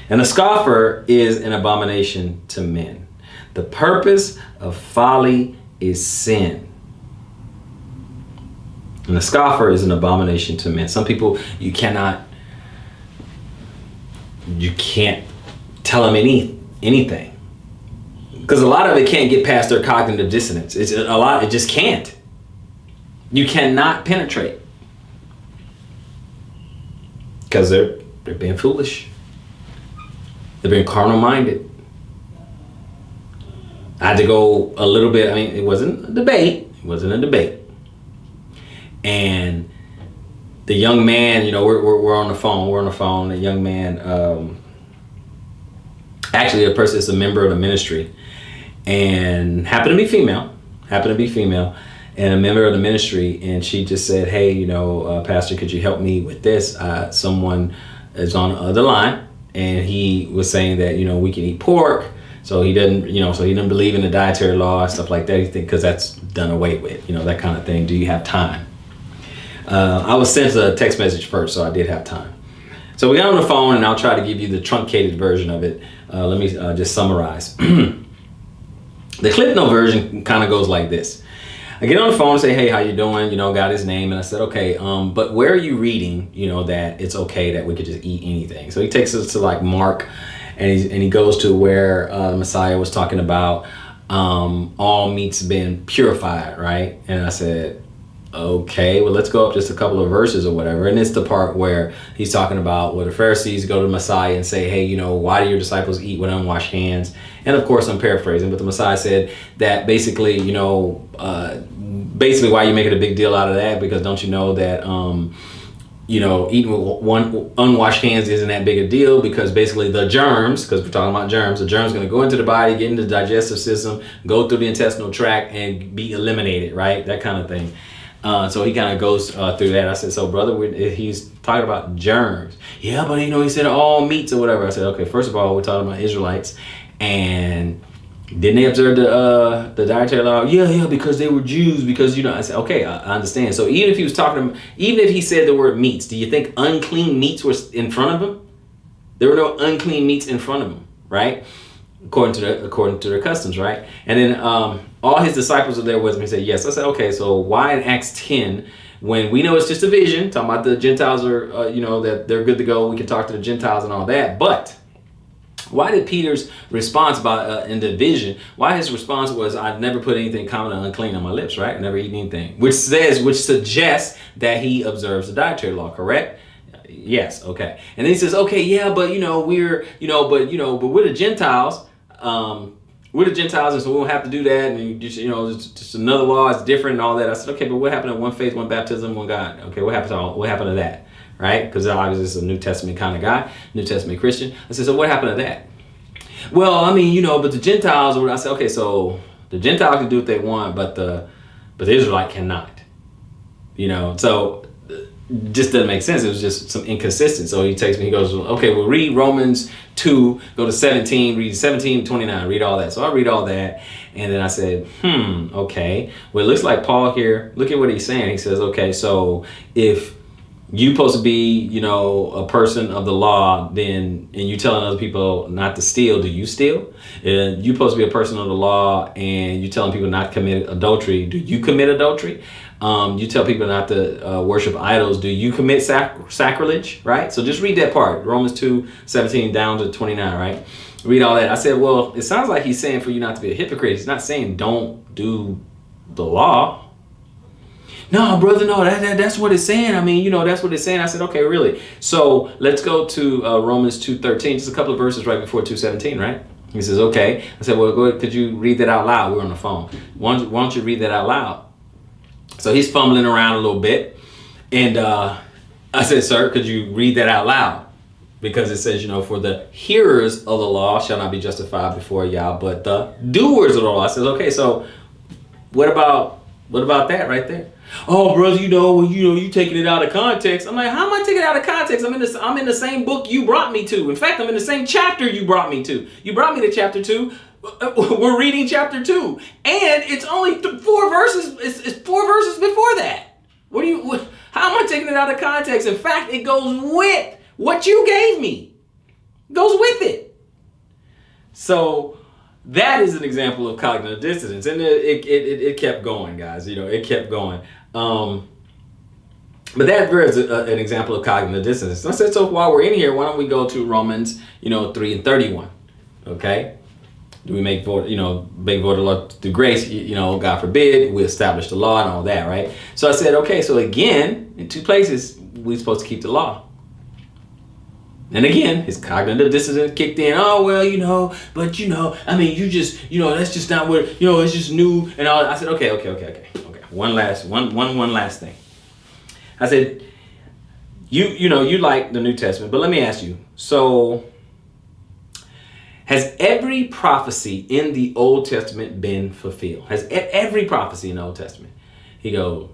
and a scoffer is an abomination to men. The purpose of folly is sin, and a scoffer is an abomination to men. Some people, you can't tell them anything, because a lot of it can't get past their cognitive dissonance. It just can't. You cannot penetrate, because they're being foolish. They're being carnal minded. I had to go a little bit. I mean, it wasn't a debate. And the young man, we're on the phone. The young man, actually a person is a member of the ministry, and happened to be female, and a member of the ministry. And she just said, hey, Pastor, could you help me with this? Someone is on the other line, and he was saying that, we can eat pork. So he didn't believe in the dietary law and stuff like that. He think because that's done away with, that kind of thing. Do you have time? I was sent a text message first, so I did have time. So we got on the phone, and I'll try to give you the truncated version of it. Let me just summarize. The Cliff Note version kind of goes like this. I get on the phone and say, hey, how you doing? Got his name. And I said, okay, but where are you reading, that it's okay that we could just eat anything? So he takes us to like Mark, and he goes to where the Messiah was talking about all meats being purified, right? And I said, okay, well, let's go up just a couple of verses or whatever. And it's the part where he's talking about where the Pharisees go to the Messiah and say, hey, why do your disciples eat with unwashed hands? And of course, I'm paraphrasing, but the Messiah said that basically, basically why you making a big deal out of that, because don't you know that, eating with one unwashed hands isn't that big a deal, because basically the germs, because we're talking about germs, the germs going to go into the body, get into the digestive system, go through the intestinal tract and be eliminated, right? That kind of thing. So he kind of goes through that. I said, so brother, he's talking about germs. Yeah, but he said all meats or whatever. I said, okay, first of all, we're talking about Israelites, and didn't they observe the dietary law? Yeah, because they were Jews. Because I said, okay, I understand. So even if he said the word meats, do you think unclean meats were in front of him? There were no unclean meats in front of him, right? According to their customs, right? And then all his disciples are there with him. He said, yes. I said, okay, so why in Acts 10, when we know it's just a vision, talking about the Gentiles are, that they're good to go, we can talk to the Gentiles and all that, but why did Peter's response in the vision, why his response was, I've never put anything common or unclean on my lips, right? I never eaten anything, which suggests that he observes the dietary law, correct? Yes, okay. And then he says, okay, yeah, but we're the Gentiles. We're the Gentiles, and so we don't have to do that. And it's just another law. It's different and all that. I said, okay, but what happened to one faith, one baptism, one God? Okay, what happened to that? Right? Because obviously it's a New Testament kind of guy, New Testament Christian. I said, so what happened to that? Well, but the Gentiles. I said, okay, so the Gentiles can do what they want, but the Israelite cannot. So just doesn't make sense. It was just some inconsistency. So he takes me, he goes, okay, we'll read Romans 2, go to 17, read 17, 29, read all that. So I read all that. And then I said, okay. Well, it looks like Paul here, look at what he's saying. He says, okay, so if you supposed to be, a person of the law, then, and you telling other people not to steal, do you steal? And you supposed to be a person of the law, and you telling people not to commit adultery, do you commit adultery? You tell people not to worship idols, do you commit sacrilege, right? So just read that part, Romans 2, 17 down to 29, right? Read all that. I said, well, it sounds like he's saying for you not to be a hypocrite. He's not saying don't do the law. No, brother, no, that's what it's saying. That's what it's saying. I said, okay, really? So let's go to Romans 2:13, just a couple of verses right before 2:17, right? He says, okay. I said, well, go ahead. Could you read that out loud? We're on the phone. Why don't you read that out loud? So he's fumbling around a little bit. And I said, sir, could you read that out loud? because it says, for the hearers of the law shall not be justified before Yah, but the doers of the law. I says, okay, so what about that right there? Oh, brother, you taking it out of context. I'm like, how am I taking it out of context? I'm in the same book you brought me to. In fact, I'm in the same chapter you brought me to. You brought me to chapter 2. We're reading chapter 2, and it's only 4 verses. It's 4 verses before that. How am I taking it out of context? In fact, it goes with what you gave me. It goes with it. So that is an example of cognitive dissonance, and it kept going, guys. It kept going. But that is an example of cognitive dissonance. I said, so while we're in here, why don't we go to Romans, 3:31? Okay. Do we make void the law through grace? God forbid, we establish the law and all that, right? So I said, okay, so again, in 2 places, we're supposed to keep the law. And again, his cognitive dissonance kicked in. Oh, well, but you just, that's just not what, it's just new and all. I said, okay. One last thing. I said, you like the New Testament, but let me ask you, so has every prophecy in the Old Testament been fulfilled? Has every prophecy in the Old Testament? He goes,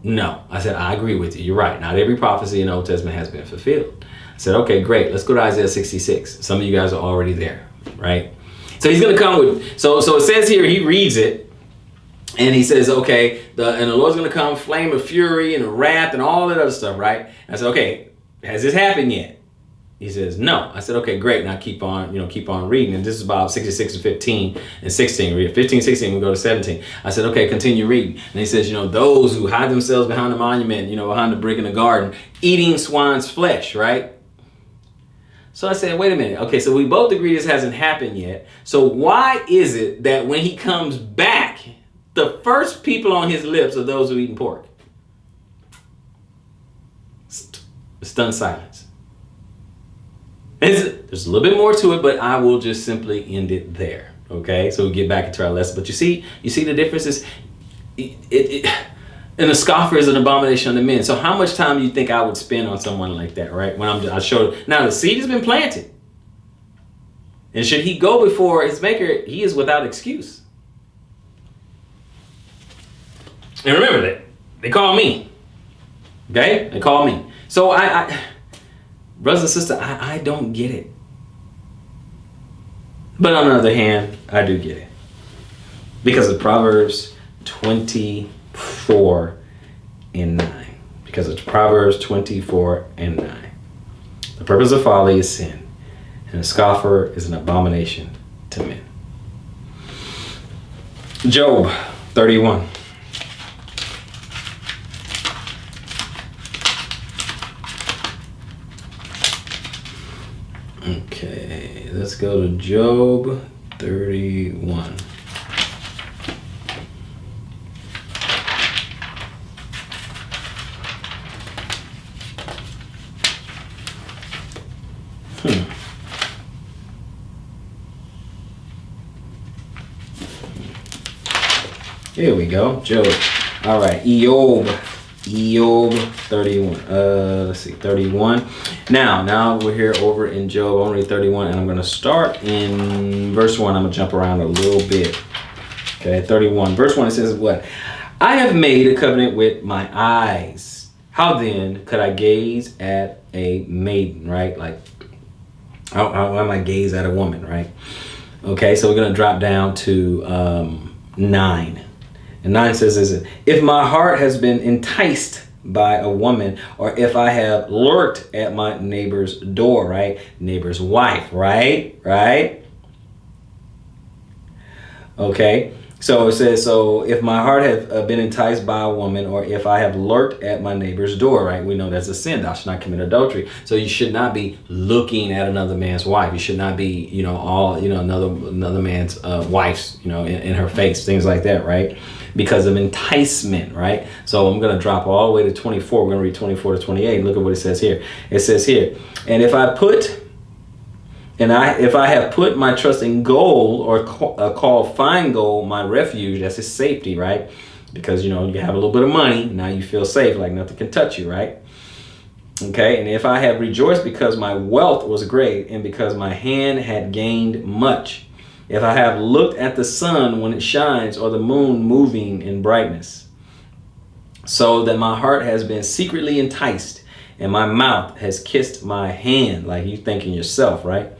no. I said, I agree with you. You're right. Not every prophecy in the Old Testament has been fulfilled. I said, okay, great. Let's go to Isaiah 66. Some of you guys are already there, right? So he's going to come with, so it says here, he reads it, and he says, okay, and the Lord's going to come, flame of fury and wrath and all that other stuff, right? And I said, okay, has this happened yet? He says, no. I said, okay, great. Now keep on reading. And this is about 66 and 15 and 16. Read 15, 16, we go to 17. I said, okay, continue reading. And he says, those who hide themselves behind the monument, behind the brick in the garden, eating swine's flesh, right? So I said, wait a minute. Okay, so we both agree this hasn't happened yet. So why is it that when he comes back, the first people on his lips are those who are eating pork? Stunned silence. There's a little bit more to it, but I will just simply end it there. Okay, so we get back into our lesson. But you see the differences. And a scoffer is an abomination unto men. So how much time do you think I would spend on someone like that, right? When I showed now the seed has been planted, and should he go before his maker, he is without excuse. And remember that they call me. Okay, they call me. So I brothers and sisters, I don't get it. But on the other hand, I do get it. Because of Proverbs 24 and 9. Because of Proverbs 24 and 9. The purpose of folly is sin, and a scoffer is an abomination to men. Job 31. Okay, let's go to Job 31. Here we go, Job. All right, Job 31. Let's see, 31. Now we're here over in Job, only 31, and I'm going to start in verse 1. I'm going to jump around a little bit. Okay, 31. Verse 1, it says what? I have made a covenant with my eyes. How then could I gaze at a maiden, right? Like, how am I gaze at a woman, right? Okay, so we're going to drop down to 9. And 9 says, if my heart has been enticed by a woman, or if I have lurked at my neighbor's door, right? Neighbor's wife, right? Okay, so it says, so if my heart have been enticed by a woman, or if I have lurked at my neighbor's door, right? We know that's a sin. Thou shalt not commit adultery. So you should not be looking at another man's wife. You should not be, another man's wife's, in her face, things like that, right? Because of enticement, right? So I'm going to drop all the way to 24. We're going to read 24 to 28. Look at what it says here. It says here, and if I have put my trust in gold, or call fine gold my refuge, that's his safety, right? Because, you have a little bit of money. Now you feel safe, like nothing can touch you, right? Okay, and if I have rejoiced because my wealth was great and because my hand had gained much, if I have looked at the sun when it shines or the moon moving in brightness, so that my heart has been secretly enticed and my mouth has kissed my hand, like you thinking yourself, right?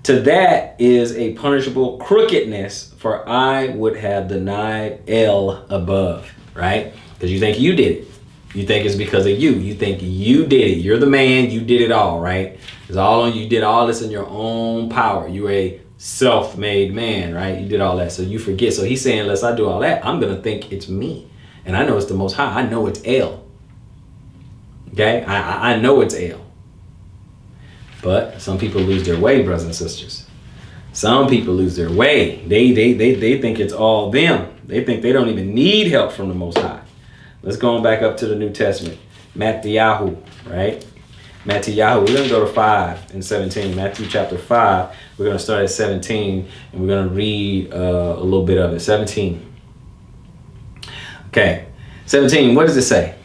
To that is a punishable crookedness, for I would have denied El above, right? Because you think you did it. You think it's because of you. You think you did it. You're the man. You did it all, right? It's all on you. You did all this in your own power. You're a self-made man, right? You did all that. So you forget. So he's saying, unless I do all that, I'm going to think it's me. And I know it's the Most High. I know it's El. Okay? I know it's El. But some people lose their way, brothers and sisters. Some people lose their way. They think it's all them. They think they don't even need help from the Most High. Let's go on back up to the New Testament. Matthew, right? Matthew, we're going to go to 5 and 17. Matthew chapter 5. We're going to start at 17 and we're going to read a little bit of it. 17. Okay. 17, what does it say?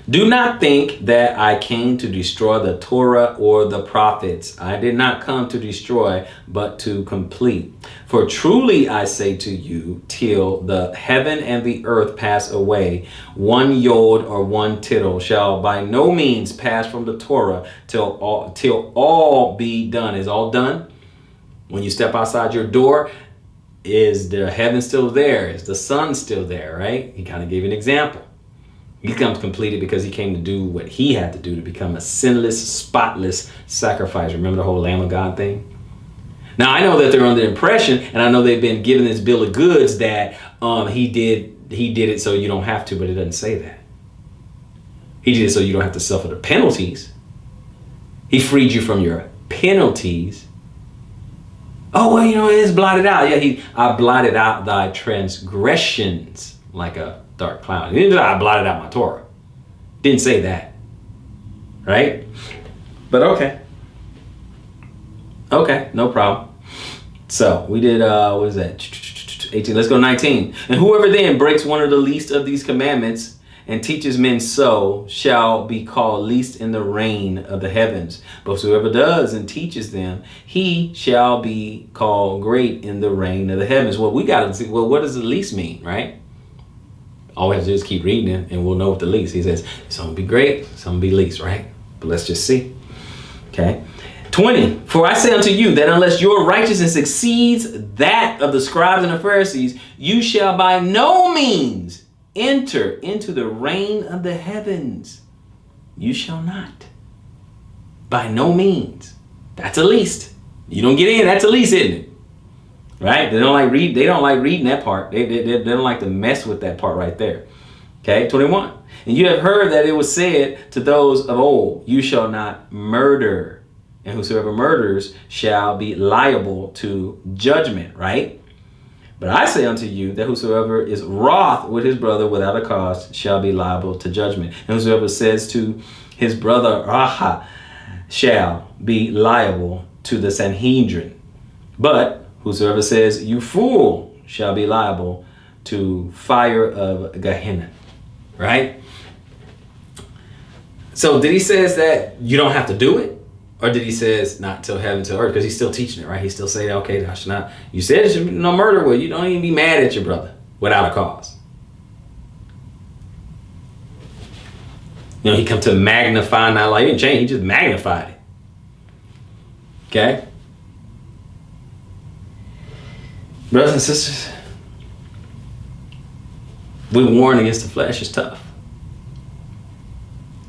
Do not think that I came to destroy the Torah or the prophets. I did not come to destroy, but to complete. For truly I say to you, till the heaven and the earth pass away, one yod or one tittle shall by no means pass from the Torah till all be done. Is all done? When you step outside your door, is the heaven still there? Is the sun still there, right? He kind of gave an example. He comes completed because he came to do what he had to do to become a sinless, spotless sacrifice. Remember the whole Lamb of God thing? Now, I know that they're under the impression, and I know they've been given this bill of goods that he did it so you don't have to, but it doesn't say that. He did it so you don't have to suffer the penalties. He freed you from your penalties. Oh, well, it is blotted out. Yeah, I blotted out thy transgressions like a dark cloud. He didn't say I blotted out my Torah. Didn't say that. Right? But okay. Okay, no problem. So we did, what is that? 18. Let's go 19. And whoever then breaks one of the least of these commandments and teaches men so shall be called least in the reign of the heavens. But whoever does and teaches them, he shall be called great in the reign of the heavens. Well, we got to see, well, what does the least mean, right? All we have to do is keep reading it and we'll know what the least. He says, some be great, some be least, right? But let's just see. Okay. 20. For I say unto you that unless your righteousness exceeds that of the scribes and the Pharisees, you shall by no means enter into the reign of the heavens. You shall not. By no means. That's a least. You don't get in, that's a least, isn't it? Right? They don't like reading that part. They don't like to mess with that part right there. Okay, 21. And you have heard that it was said to those of old, you shall not murder. And whosoever murders shall be liable to judgment, right? But I say unto you that whosoever is wroth with his brother without a cause shall be liable to judgment. And whosoever says to his brother, Raha, shall be liable to the Sanhedrin. But whosoever says, you fool, shall be liable to fire of Gehenna. Right? So did he says that you don't have to do it? Or did he says not till heaven, till earth? Because he's still teaching it, right? He's still saying, okay, thou shalt not. You said it should be no murder. Well, you don't even be mad at your brother without a cause. He come to magnify not like he didn't change, he just magnified it. Okay? Brothers and sisters, we warn against the flesh. It's tough.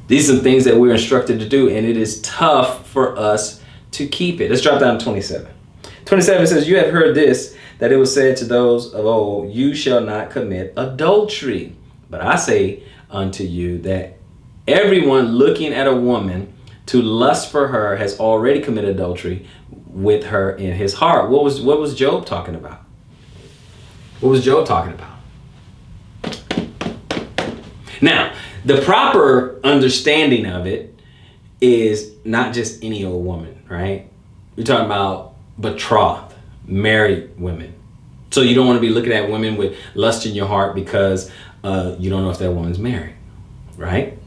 These are things that we're instructed to do, and it is tough for us to keep it. Let's drop down to 27. 27 says, you have heard this, that it was said to those of old, you shall not commit adultery. But I say unto you that everyone looking at a woman to lust for her has already committed adultery with her in his heart. What was Job talking about? What was Job talking about? Now, the proper understanding of it is not just any old woman, right? We're talking about betrothed, married women. So you don't want to be looking at women with lust in your heart because you don't know if that woman's married, right?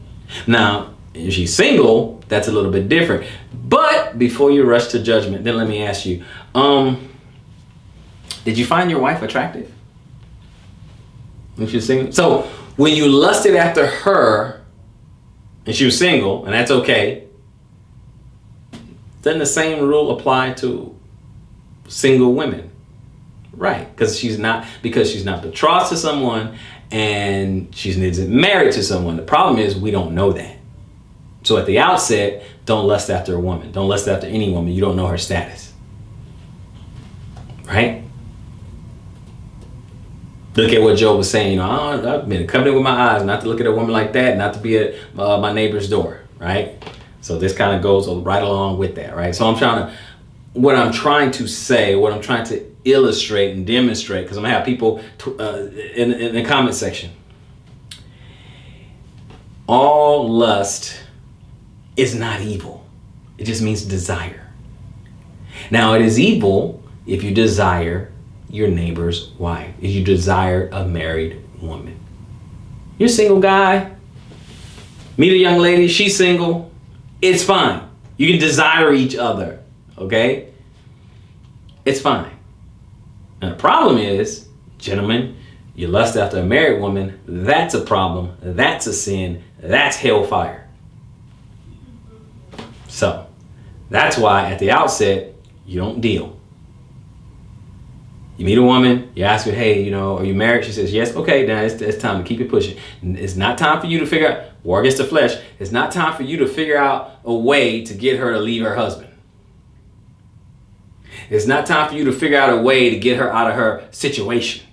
Now, If she's single, that's a little bit different. But before you rush to judgment, then let me ask you, did you find your wife attractive when she was single? So when you lusted after her and she was single, and that's okay, doesn't the same rule apply to single women? Right, because she's not betrothed to someone and she isn't married to someone. The problem is we don't know that. So at the outset, don't lust after a woman. Don't lust after any woman. You don't know her status. Right? Look at what Job was saying. I've been in covenant with my eyes not to look at a woman like that, not to be at my neighbor's door. Right? So this kind of goes right along with that. Right? So what I'm trying to illustrate and demonstrate, because I'm going to have people in the comment section. All lust is not evil. It just means desire. Now, it is evil if you desire your neighbor's wife, if you desire a married woman. You're a single guy, meet a young lady, she's single, it's fine. You can desire each other, okay? It's fine. And the problem is, gentlemen, you lust after a married woman, that's a problem, that's a sin, that's hellfire. So, that's why at the outset, you don't deal. You meet a woman, you ask her, hey, are you married? She says, yes. Okay, now it's time to keep it pushing. It's not time for you to figure out, war against the flesh, it's not time for you to figure out a way to get her to leave her husband. It's not time for you to figure out a way to get her out of her situation.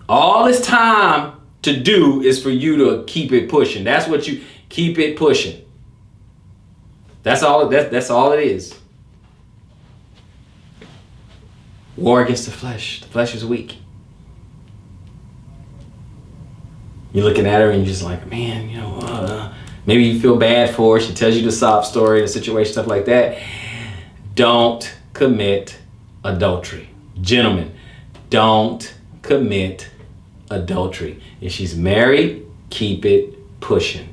All it's time to do is for you to keep it pushing. That's what you keep it pushing. That's all it is. War against the flesh. The flesh is weak. You're looking at her and you're just like, man, maybe you feel bad for her. She tells you the sob story, the situation, stuff like that. Don't commit adultery. Gentlemen, don't commit adultery. If she's married, keep it pushing.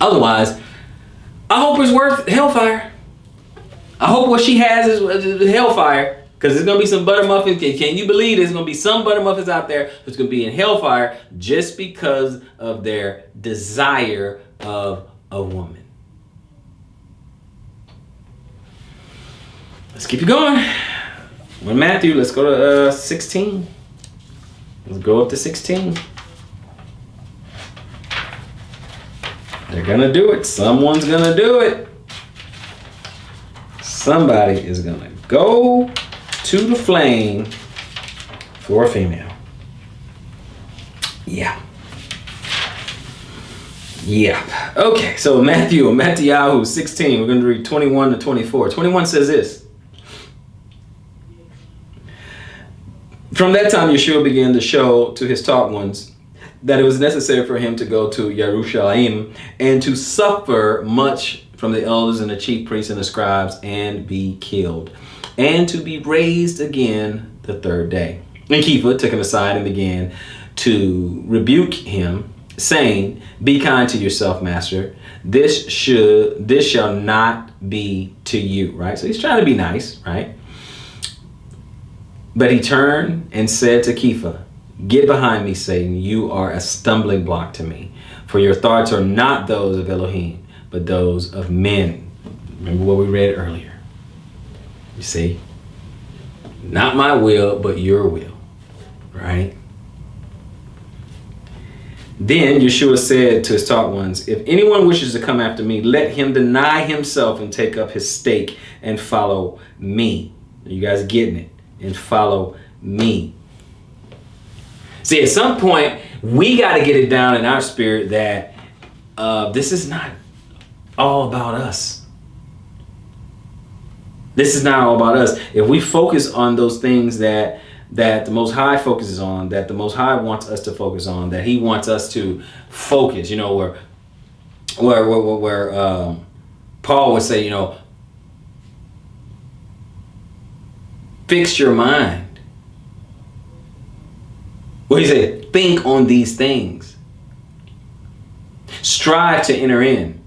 Otherwise, I hope it's worth hellfire. I hope what she has is hellfire, because there's going to be some butter muffins. Can you believe there's going to be some butter muffins out there that's going to be in hellfire just because of their desire of a woman? Let's keep it going. With Matthew, let's go to 16. Let's go up to 16. They're going to do it. Someone's going to do it. Somebody is going to go to the flame for a female. Yeah. Okay, so Matthew 16, we're going to read 21 to 24. 21 says this. From that time, Yeshua began to show to his taught ones that it was necessary for him to go to Jerusalem and to suffer much from the elders and the chief priests and the scribes and be killed, and to be raised again the third day. And Kepha took him aside and began to rebuke him, saying, be kind to yourself, master. This shall not be to you. Right? So he's trying to be nice, right? But he turned and said to Kepha, get behind me, Satan. You are a stumbling block to me. For your thoughts are not those of Elohim, but those of men. Remember what we read earlier. You see? Not my will, but your will. Right? Then Yeshua said to his taught ones, if anyone wishes to come after me, let him deny himself and take up his stake and follow me. You guys getting it? And follow me. See, at some point, we got to get it down in our spirit that this is not all about us. This is not all about us. If we focus on those things that the Most High focuses on, that the Most High wants us to focus on, that He wants us to focus, where Paul would say, fix your mind. What he said, think on these things. strive to enter in.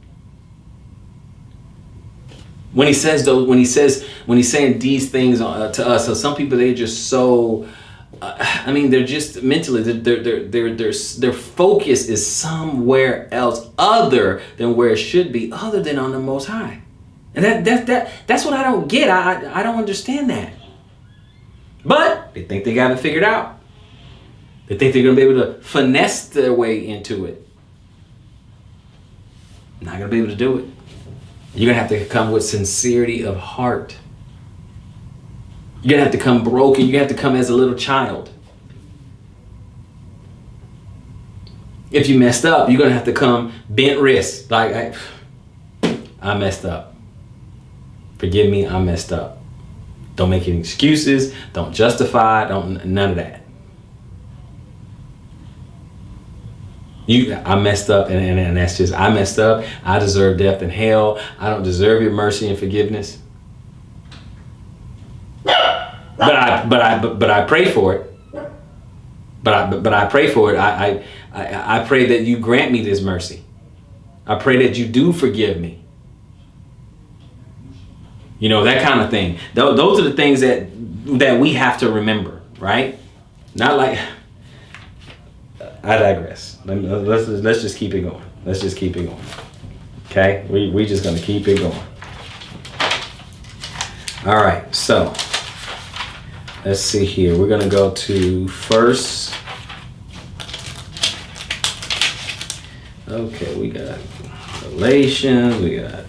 When he says those, when he's saying these things to us, so some people, they're just so, they're just mentally, their focus is somewhere else other than where it should be, other than on the Most High. And that's what I don't get. I don't understand that. But they think they got it figured out. They think they're going to be able to finesse their way into it. Not going to be able to do it. You're going to have to come with sincerity of heart. You're going to have to come broken. You have to come as a little child. If you messed up, you're going to have to come bent wrist. Like, I messed up. Forgive me, I messed up. Don't make any excuses. Don't justify. None of that. I messed up, and that's just, I messed up. I deserve death and hell. I don't deserve your mercy and forgiveness. But I pray for it. But I pray for it. I pray that you grant me this mercy. I pray that you do forgive me. You know, that kind of thing. Those are the things that we have to remember, right? Not like, I digress. Let's just keep it going. Let's just keep it going. Okay? We just going to keep it going. All right. So, let's see here. We're going to go to first. Okay, we got Galatians. We got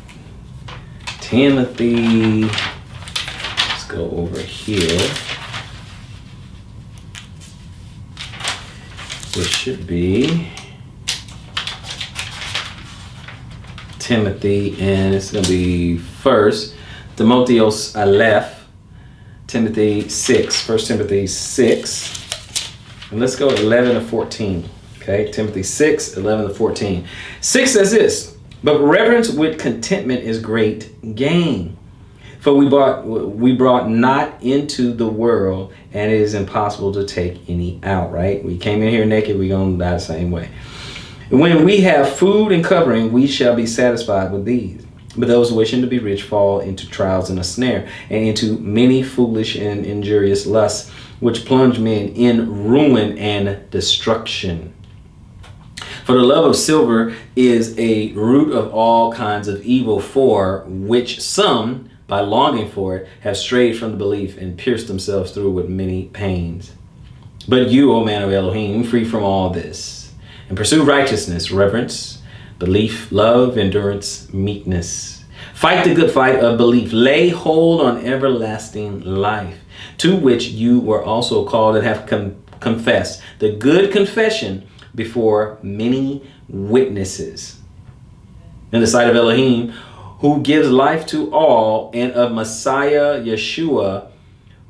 Timothy. Let's go over here. This should be Timothy, and it's going to be first Timotheos Aleph, Timothy 6, 1 Timothy 6. And let's go 11 to 14. Okay, Timothy 6, 11 to 14. 6 says this, but reverence with contentment is great gain. For we brought not into the world, and it is impossible to take any out, right? We came in here naked, we're going to die the same way. When we have food and covering, we shall be satisfied with these. But those wishing to be rich fall into trials and a snare, and into many foolish and injurious lusts, which plunge men in ruin and destruction. For the love of silver is a root of all kinds of evil, for which some, by longing for it, have strayed from the belief and pierced themselves through with many pains. But you, O man of Elohim, free from all this, and pursue righteousness, reverence, belief, love, endurance, meekness. Fight the good fight of belief. Lay hold on everlasting life, to which you were also called and have confessed the good confession before many witnesses. In the sight of Elohim, who gives life to all, and of Messiah Yeshua,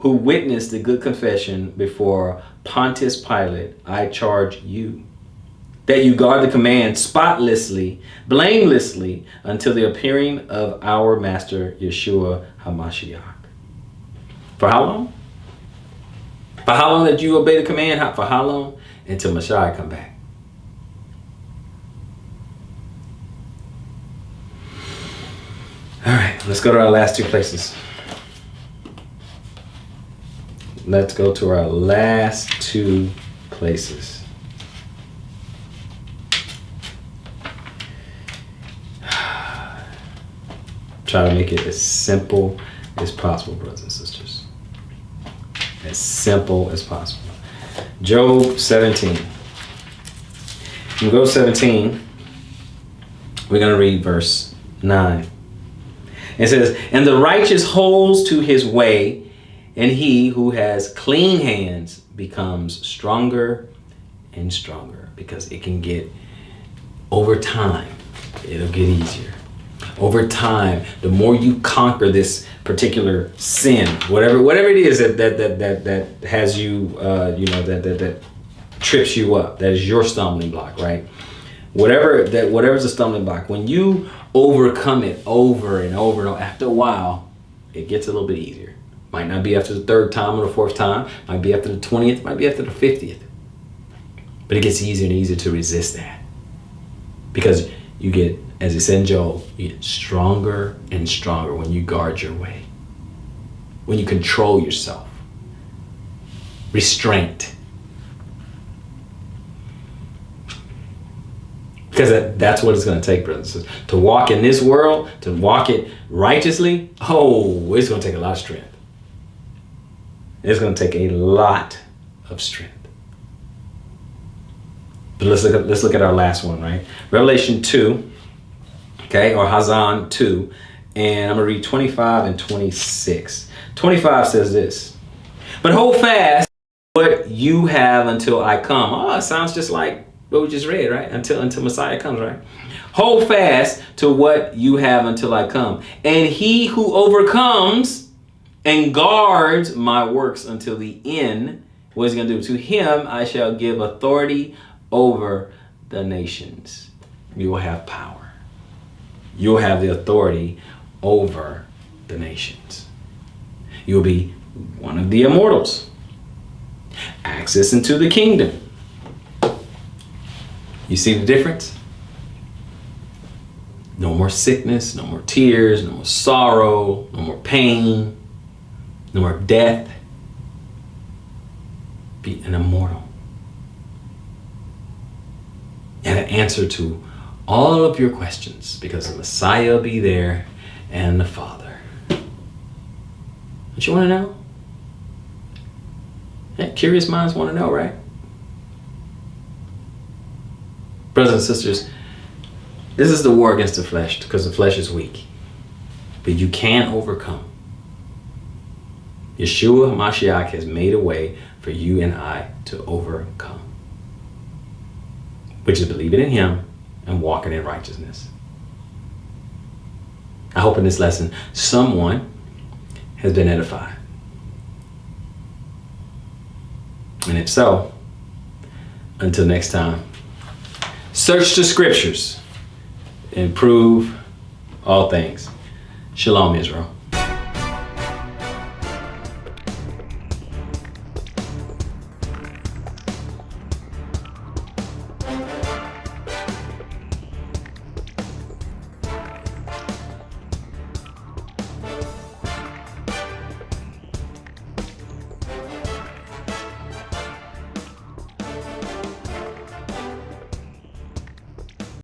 who witnessed the good confession before Pontius Pilate, I charge you, that you guard the command spotlessly, blamelessly, until the appearing of our Master Yeshua HaMashiach. For how long? For how long did you obey the command? For how long? Until Messiah come back. All right, let's go to our last two places. Let's go to our last two places. Try to make it as simple as possible, brothers and sisters. As simple as possible. Job 17. We'll go 17. We're going to read verse 9. It says, and the righteous holds to his way, and he who has clean hands becomes stronger and stronger, because it can get, over time, it'll get easier. Over time, the more you conquer this particular sin, whatever it is that has you, that trips you up, that is your stumbling block, right? Whatever's a stumbling block, when you overcome it over and over and over, after a while, it gets a little bit easier. Might not be after the third time or the fourth time, might be after the 20th, might be after the 50th. But it gets easier and easier to resist that. Because you get, as it said in Joel, you get stronger and stronger when you guard your way, when you control yourself. Restraint. Because that's what it's going to take, brothers and sisters. To walk in this world, to walk it righteously, it's going to take a lot of strength. It's going to take a lot of strength. But let's look at our last one, right? Revelation 2, okay, or Hazan 2, and I'm going to read 25 and 26. 25 says this: "But hold fast what you have until I come." Oh, it sounds just like what we just read, right? Until Messiah comes, right? "Hold fast to what you have until I come. And he who overcomes and guards my works until the end," what is he going to do? "To him I shall give authority over the nations." You will have power. You will have the authority over the nations. You will be one of the immortals. Access into the kingdom. You see the difference? No more sickness, no more tears, no more sorrow, no more pain, no more death. Be an immortal. And an answer to all of your questions, because the Messiah will be there and the Father. Don't you want to know? Yeah, curious minds want to know, right? Brothers and sisters, this is the war against the flesh, because the flesh is weak. But you can overcome. Yeshua HaMashiach has made a way for you and I to overcome, which is believing in him and walking in righteousness. I hope in this lesson someone has been edified. And if so, until next time, search the scriptures and prove all things. Shalom, Israel.